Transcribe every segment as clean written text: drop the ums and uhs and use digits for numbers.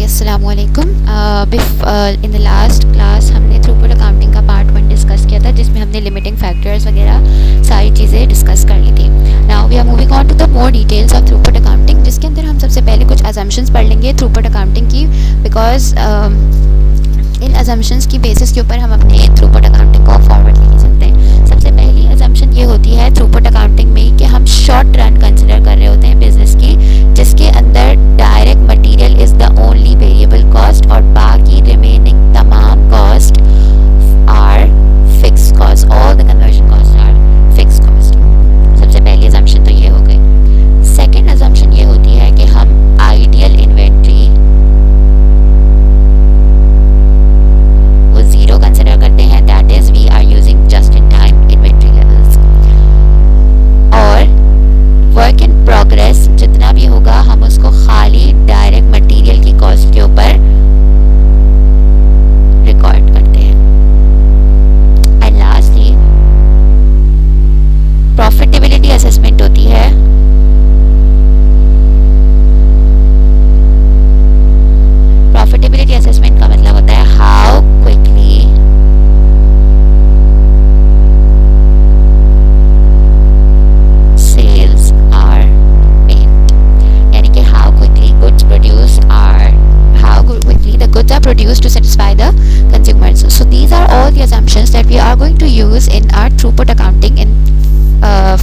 अस्सलामुअलैकुम। In the last class हमने throughput accounting का पार्ट 1 डिस्कस किया था, जिसमें हमने लिमिटिंग फैक्टर्स वगैरह सारी चीज़ें डिस्कस कर ली थी। Now we are moving on to the more details of throughput accounting, जिसके अंदर हम सबसे पहले कुछ अजम्पशंस पढ़ लेंगे थ्रूपुट अकाउंटिंग की, बिकॉज इन अजम्पशंस की बेसिस के ऊपर हम अपने थ्रूपुट अकाउंटिंग को फॉरवर्ड लेके चलते हैं। सबसे पहली अजम्पशन ये होती है थ्रूपुट अकाउंटिंग में कि हम शॉर्ट रन कंसिडर कर रहे होते हैं बिजनेस की, जिसके अंदर direct material is the only variable cost और बाकी रिमेनिंग तमाम cost are fix cost, all the conversion cost are fix cost. सबसे पहली अजम्पशन तो ये हो गई। सेकेंड अजम्पशन ये होती है कि हम आइडियल इन्वेंट्री वो ज़ीरो कंसिडर करते हैं, that is we are using just in time inventory levels. और वर्क इन प्रोग्रेस जितना भी होगा हम उसको खाली डायरेक्ट मटेरियल की कॉस्ट के ऊपर रिकॉर्ड करते हैं। एंड लास्टली प्रॉफिटेबिलिटी असेसमेंट होती है। प्रॉफिटेबिलिटी असेसमेंट का मतलब होता है how quickly sales are made, यानी कि how quickly goods are produced to satisfy the consumers. So these are all the assumptions that we are going to use in our throughput accounting in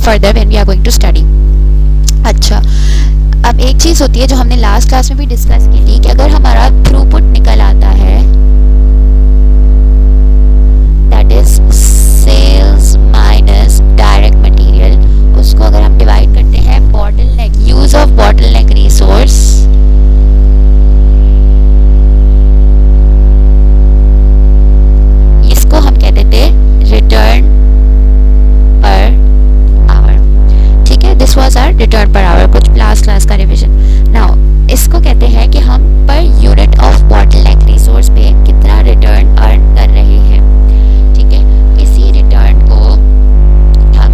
further when we are going to study. अच्छा, अब एक चीज़ होती है जो हमने last class में भी discuss की थी कि अगर हमारा थ्रूपुट निकल आता है, that is sales minus direct material, उसको अगर हम डिवाइड करते हैं bottleneck, use of bottleneck resource, इसको हम कहते थे रिटर्न पर आवर। ठीक है, this was our return per hour, कुछ लास्ट क्लास का रिवीजन। नाउ इसको कहते हैं कि हम per unit of bottleneck resource पे कितना रिटर्न अर्न कर रहे हैं। ठीक है, इसी रिटर्न को हम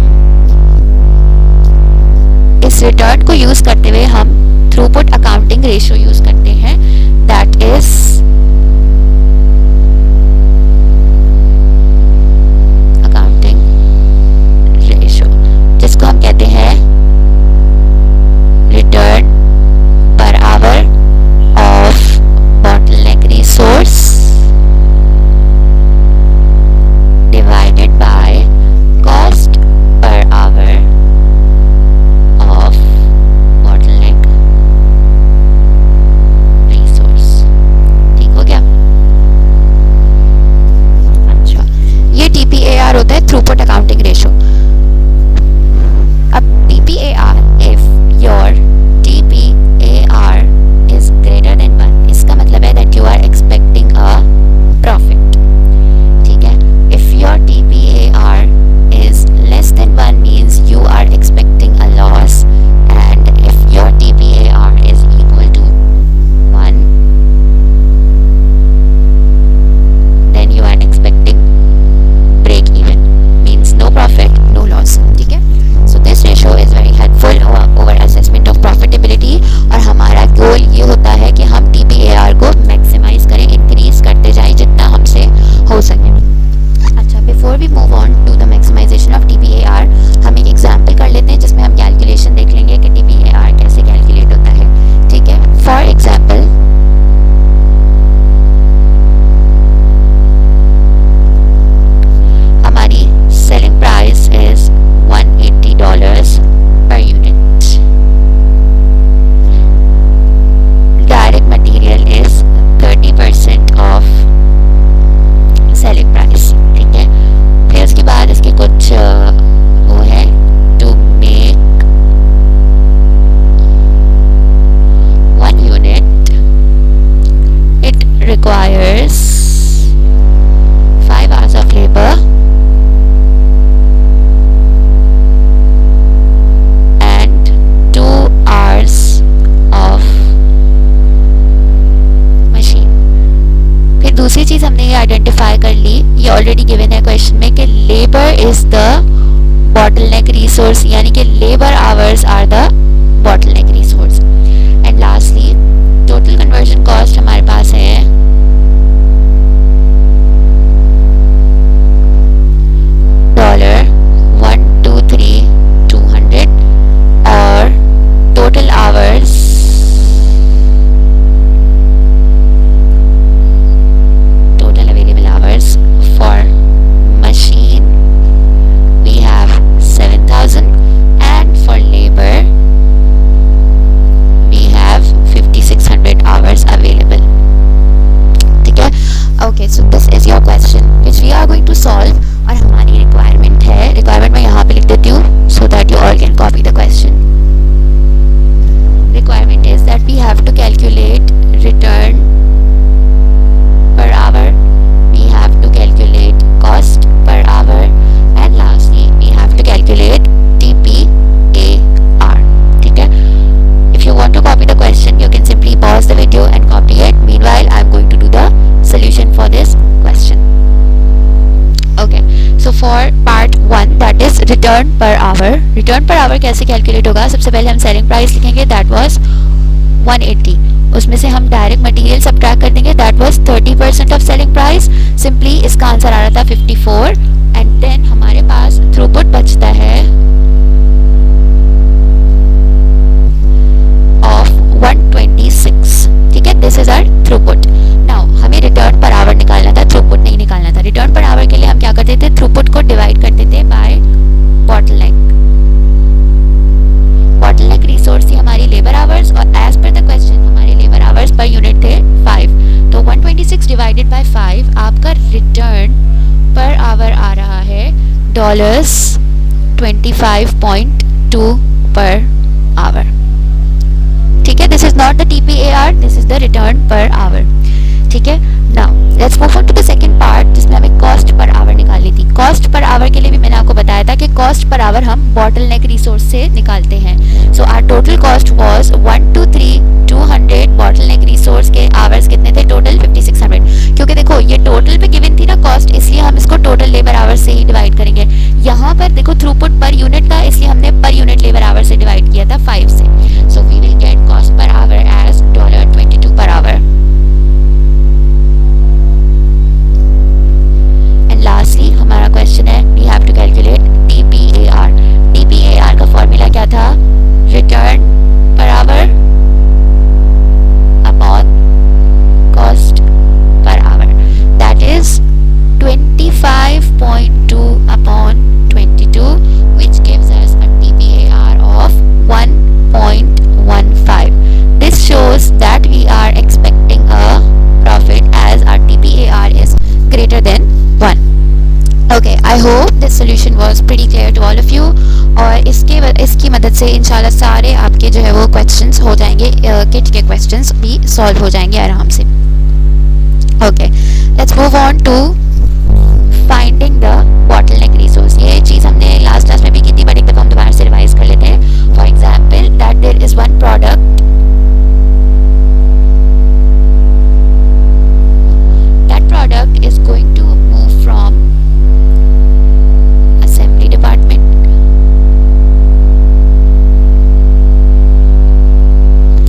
इस रिटर्न को यूज करते हुए हम थ्रूपुट अकाउंटिंग रेशियो यूज करते हैं, दैट इज अकाउंटिंग रेशियो, जिसको हम कहते हैं return per hour of bottleneck resource divided by cost per hour of bottleneck resource. ठीक हो गया? अच्छा, ये TPAR होता है थ्रूपुट अकाउंटिंग रेशियो। अब TPAR, if your TPAR is greater than 1, इसका मतलब है that you are expecting a profit। ठीक है, if your TPAR is less than 1 means you are expecting a loss, and if your TPAR is equal to 1 then you are expecting break even, means no profit no loss। ठीक है, so this ratio is very helpful over assessment of profitability, और हमारा गोल ये होता है कि हम TPAR को मैक्सिमाइज करें, इंक्रीज करते जाएं जितना हमसे हो सके। अच्छा, before we move on to the maximisation of TPAR, हम एक एग्जाम्पल कर लेते हैं जिसमें हम कैलकुलेशन देख लेंगे कि TPAR कैसे कैलकुलेट होता है। ठीक है, फॉर एग्जाम्पल हमारी selling price is $180 per unit. Direct material is 30% of selling price। ठीक है, फिर उसके बाद इसके कुछ वो है, to make 1 unit it requires 5 hours of labor and 2 hours of machine। फिर दूसरी चीज हमने ये आइडेंटिफाई कर ली, ये ऑलरेडी गिवन है क्वेश्चन में, कि labour is the bottleneck resource, यानी कि labour hours are the bottleneck resource. And lastly total conversion cost हमारे रिटर्न पर आवर कैसे कैलकुलेट होगा, सबसे पहले हम सेलिंग प्राइस लिखेंगे, दैट वाज 180, उसमें से हम डायरेक्ट मटेरियल सब्ट्रैक्ट कर देंगे, that was 30% of selling price, simply इसका आंसर आ रहा था 54, एंड देन हमारे पास थ्रूपुट बचता है ऑफ 126, ठीक है, this is our throughput. Now हमें रिटर्न पर आवर निकालना था, थ्रूपुट नहीं निकालना था। रिटर्न पर आवर के लिए हम क्या करते थे, थ्रूपुट को डिवाइड करते थे बाय बॉटलनेक। बॉटलनेक रिसोर्स थी हमारी लेबर आवर्स, और एज पर द क्वेश्चन हमारे लेबर आवर्स पर यूनिट थे 5, तो 126 डिवाइडेड बाय 5 आपका रिटर्न पर आवर आ रहा है $25.2 पर आवर, ठीक है। This is not the TPAR, this is the return per hour, ठीक है। Now let's move on to the second part, जिसमें हमें कॉस्ट पर आवर निकालनी थी। कॉस्ट पर आवर के लिए भी मैंने आपको बताया था कि कॉस्ट पर आवर हम बॉटलनेक रिसोर्स से निकालते हैं। So our total cost was 123,200, bottleneck resource के आवर्स कितने थे टोटल 5600, क्योंकि देखो ये टोटल पे गिवन थी ना कॉस्ट, इसलिए हम इसको टोटल लेबर आवर से ही डिवाइड करेंगे। यहाँ पर देखो थ्रूपुट पर यूनिट था, इसलिए हमने पर यूनिट लेबर आवर से डिवाइड किया था 5 से। So we will get cost per hour as $22 per hour. Lastly हमारा क्वेश्चन है, we have to calculate TPAR। TPAR का फॉर्मूला क्या था, return per hour upon cost per hour, that is 25.2 upon 22, which gives us a TPAR of 1.15. This shows that we are expecting a profit as our TPAR is greater than 1. Okay, I hope this solution was pretty clear to all of you, और इसकी मदद से इंशाल्लाह सारे आपके जो है वो क्वेश्चंस हो जाएंगे, किट के क्वेश्चंस भी सॉल्व हो जाएंगे आराम से। Okay, let's move on to finding the bottleneck resource। ये चीज़ हमने लास्ट क्लास में भी की थी, बट एक दफ़ा हम दोबारा से रिवाइज कर लेते हैं। For example that there is one product, that product is going to move from assembly department,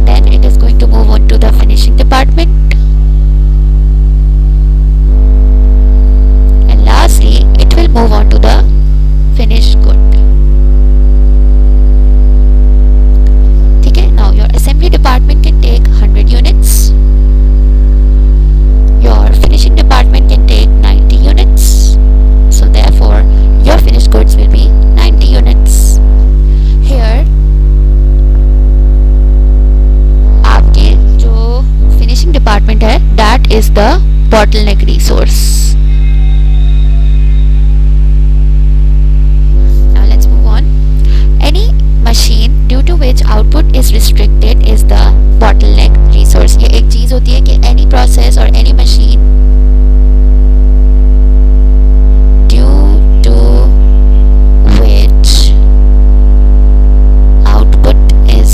then it is going to move on to the finishing department, and lastly it will move on to the finished good, ठीक है। Now your assembly department can take 100 units, your finishing department can take 90 units, so therefore your finished goods will be 90 units. Here आपके जो finishing department है, that is the bottleneck resource. Now let's move on. Any machine due to which output is restricted is the bottleneck resource. ये एक चीज होती है कि any process or any machine due to which output is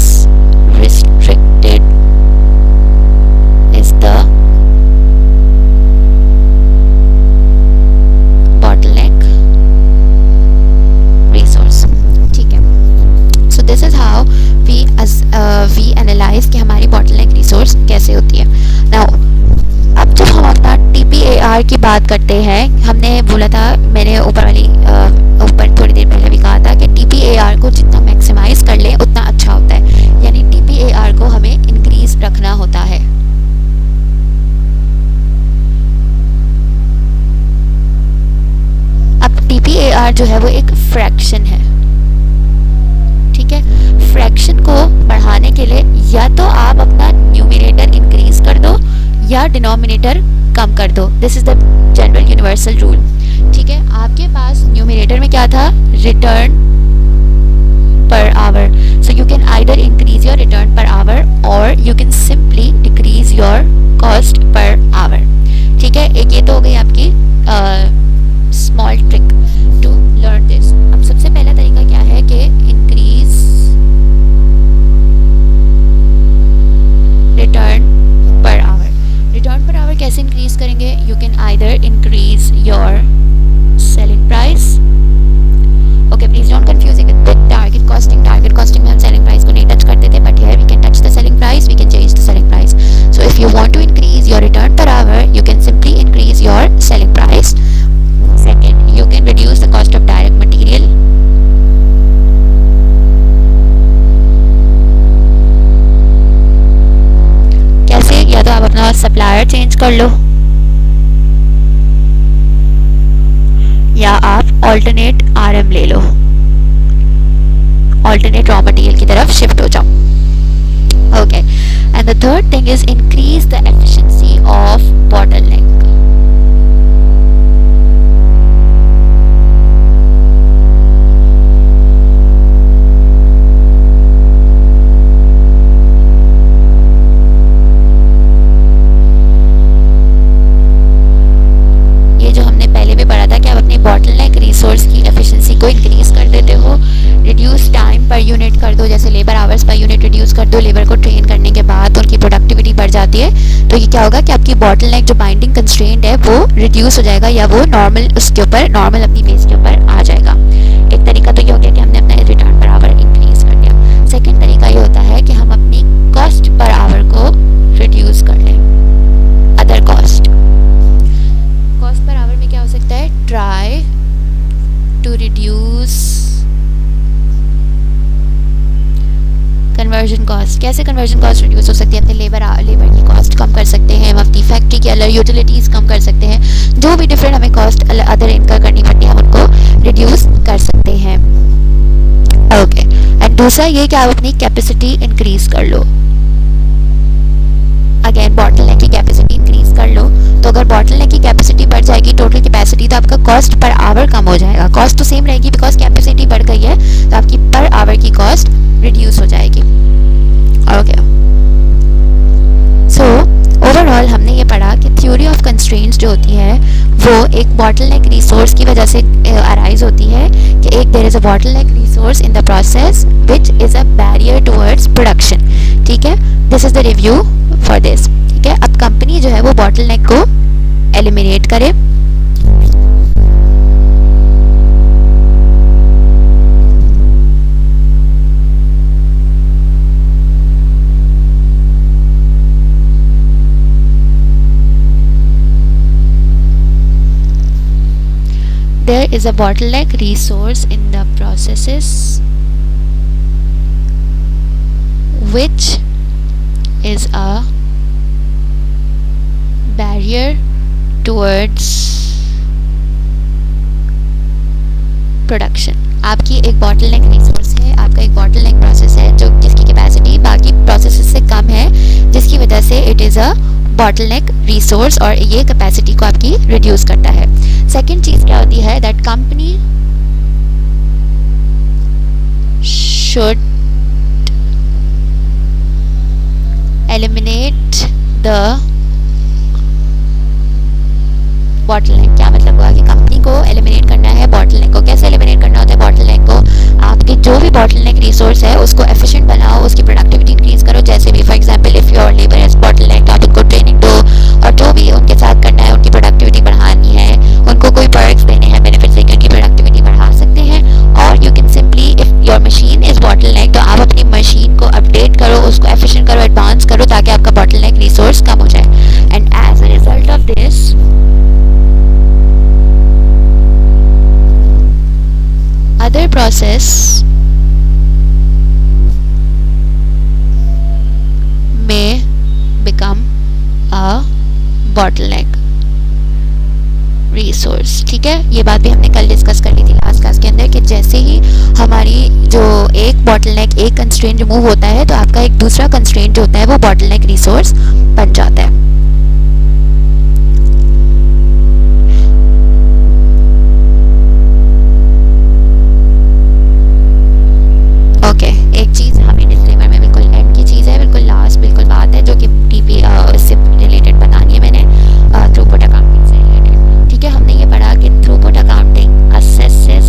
restricted is the bottleneck resource, ठीक है। So this is how we analyze कि हमारी bottleneck resource कैसे होती है। Now अब जब हम अपना TPAR की बात करते हैं, हमने बोला था, मैंने ऊपर थोड़ी देर पहले भी कहा था कि TPAR को जितना मैक्सिमाइज कर ले उतना अच्छा होता है, यानी TPAR को हमें इंक्रीज रखना होता है। अब TPAR जो है वो एक फ्रैक्शन है, ठीक है। फ्रैक्शन को बढ़ाने के लिए या तो आप अपना न्यूमरेटर इंक्रीज कर दो या डिनोमिनेटर कम कर दो, this is the general universal rule, ठीक है। आपके पास न्यूमरेटर में क्या था, return per hour, so you can either increase your return per hour और you can simply decrease your cost per hour, ठीक है। एक ये तो हो गई आपकी small trick to learn this. अब सबसे पहला तरीका क्या है कि increase return per hour. Return per hour कैसे इंक्रीज करेंगे, you can either increase your selling price, okay please don't confuse it with target supplier change कर लो, या आप ऑल्टरनेट आरएम ले लो, ऑल्टरनेट रॉ मटेरियल की तरफ शिफ्ट हो जाओ. Okay, and the third thing is increase the efficiency of bottleneck. ये जो हमने पहले भी पढ़ा था कि आप अपनी बॉटलनेक रिसोर्स की एफिशिएंसी को इंक्रीज कर देते हो, रिड्यूस टाइम पर यूनिट कर दो, जैसे labour hours per unit reduce कर दो, लेबर को ट्रेन करने के बाद उनकी प्रोडक्टिविटी बढ़ जाती है, तो ये क्या होगा कि आपकी बॉटलनेक जो बाइंडिंग कंस्ट्रेंट है वो रिड्यूस हो जाएगा, या वो नॉर्मल उसके ऊपर नॉर्मल अपनी बेस के ऊपर आ जाएगा. एक तरीका तो ये हो गया कि हमने अपना रिटर्न पर आवर इंक्रीज कर दिया. सेकेंड तरीका ये होता है कि हम अपनी कॉस्ट पर आवर को रिड्यूस कर लें. अदर कॉस्ट पर आवर में क्या हो सकता है, try to reduce conversion cost. कैसे कन्वर्जन कॉस्ट रिड्यूस हो सकती है, अपने लेबर की कॉस्ट कम कर सकते हैं, हम अपनी फैक्ट्री की अलग यूटिलिटीज़ कम कर सकते हैं, जो भी डिफरेंट हमें कॉस्ट अदर इनकर करनी पड़ती है हम उनको रिड्यूस कर सकते हैं. ओके, एंड दूसरा ये कि आप अपनी कैपेसिटी इंक्रीज कर लो. अगेन बॉटलनेक की कैपेसिटी इंक्रीज कर लो, तो अगर बॉटलनेक की कैपेसिटी बढ़ जाएगी, टोटल कैपेसिटी, तो आपका कॉस्ट पर आवर कम हो जाएगा. कॉस्ट तो सेम रहेगी बिकॉज कैपेसिटी बढ़ गई है, तो आपकी पर आवर की कॉस्ट रिड्यूस हो जाएगी. ओके, सो ओवरऑल हमने ये पढ़ा कि थ्योरी ऑफ कंस्ट्रेंट्स जो होती है वो एक बॉटलनेक रिसोर्स की वजह से अराइज होती है कि एक there is a bottleneck resource in the process which is a barrier towards production. ठीक है, this is the review for this. ठीक है, अब कंपनी जो है वो बॉटलनेक को एलिमिनेट करे. There is a bottleneck resource in the processes which is a barrier towards production. आपकी एक bottleneck resource है, आपका एक bottleneck process है जो जिसकी कैपेसिटी बाकी processes से कम है, जिसकी वजह से it is a bottleneck resource और ये कैपेसिटी को आपकी रिड्यूस करता है. सेकेंड चीज़ क्या होती है, that company should eliminate the bottleneck. क्या मतलब हुआ कि कंपनी को एलिमिनेट करना है बॉटलनेक को. कैसे एलिमिनेट करना होता है बॉटलनेक को, आपकी जो भी बॉटलनेक रिसोर्स है उसको एफिशिएंट बनाओ, उसकी प्रोडक्टिविटी इंक्रीज करो. जैसे भी for example if your labour is bottleneck, तो आप उनको ट्रेनिंग दो और जो भी उनके साथ करना है, उनकी प्रोडक्टिविटी बढ़ानी है, उनको कोई पर्क्स देने हैं, बेनिफिट्स देके उनकी प्रोडक्टिविटी बढ़ा सकते हैं. और you can simply if your machine is bottleneck, तो आप अपनी मशीन को अपडेट करो, उसको एफिशिएंट करो, एडवांस करो, ताकि आपका बॉटलनेक रिसोर्स कम हो जाए. And as a result of this other process may become a bottleneck resource. ठीक है, ये बात भी हमने कल डिस्कस कर ली थी लास्ट क्लास के अंदर कि जैसे ही हमारी जो एक बॉटलनेक एक कंस्ट्रेंट रिमूव होता है, तो आपका एक दूसरा कंस्ट्रेंट जो होता है वो बॉटलनेक रिसोर्स बन जाता है. एक चीज़ हमें डिस्क्लेमर में बिल्कुल एंड की चीज़ है, बिल्कुल लास्ट बिल्कुल बात है जो कि टीपी इससे रिलेटेड बतानी है मैंने, थ्रूपुट अकाउंटिंग से रिलेटेड. ठीक है, हमने ये पढ़ा कि throughput accounting assesses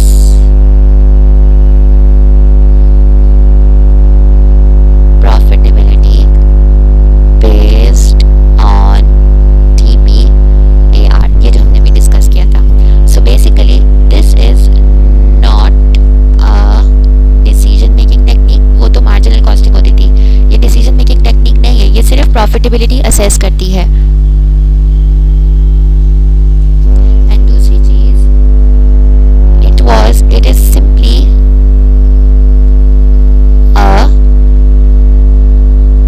profitability based on TPAR, ये जो हमने भी डिस्कस किया था. So basically this is not decision making technique, वो तो मार्जिनल कॉस्टिंग होती थी, ये डिसीजन मेकिंग टेक्निक नहीं है, ये सिर्फ प्रॉफिटेबिलिटी असेस करती है. एंड दूसरी चीज, it is simply a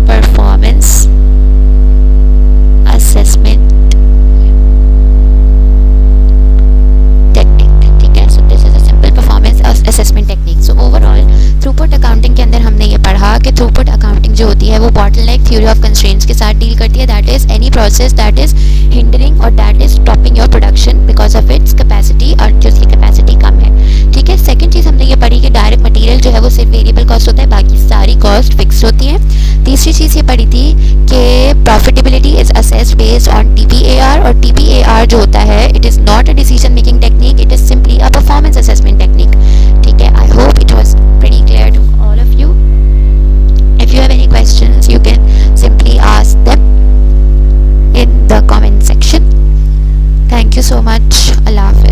performance assessment theory of constraints के साथ डील करती है, that is any process that is hindering और that is stopping your production because of its capacity, और जो उसकी कैपेसिटी कम है। ठीक है, सेकंड चीज़ हमने ये पढ़ी कि डायरेक्ट मटेरियल जो है वो सिर्फ वेरिएबल कॉस्ट होता है, बाकी सारी कॉस्ट फिक्स होती है। तीसरी चीज़ ये पढ़ी थी कि profitability is assessed based on TPAR, और TPAR जो होता है it is not a decision making technique, it is simply a performance assessment technique. ठीक है, I hope it was pretty clear to all of you. If you have any questions, you can simply ask them in the comment section. Thank you so much. Allah Hafiz.